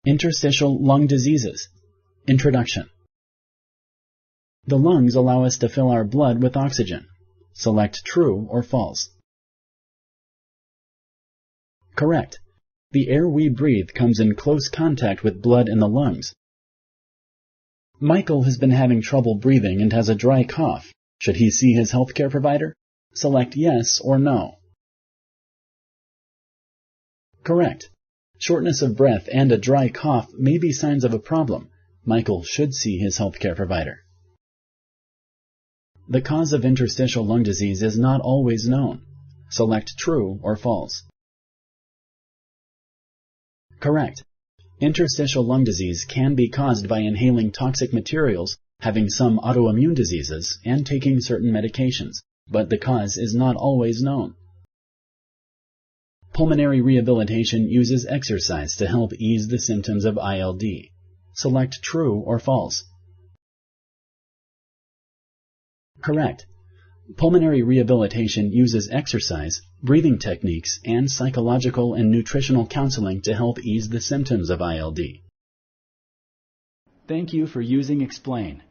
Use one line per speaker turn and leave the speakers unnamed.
Interstitial lung diseases. Introduction. The lungs allow us to fill our blood with oxygen. Select true or false. Correct. The air we breathe comes in close contact with blood in the lungs. Michael has been having trouble breathing and has a dry cough. Should he see his healthcare provider? Select yes or no. Correct. Shortness of breath and a dry cough may be signs of a problem. Michael should see his healthcare provider. The cause of interstitial lung disease is not always known. Select true or false. Correct. Interstitial lung disease can be caused by inhaling toxic materials, having some autoimmune diseases, and taking certain medications, but the cause is not always known. Pulmonary rehabilitation uses exercise to help ease the symptoms of ILD. Select true or false. Correct. Pulmonary rehabilitation uses exercise, breathing techniques, and psychological and nutritional counseling to help ease the symptoms of ILD. Thank you for using Explain.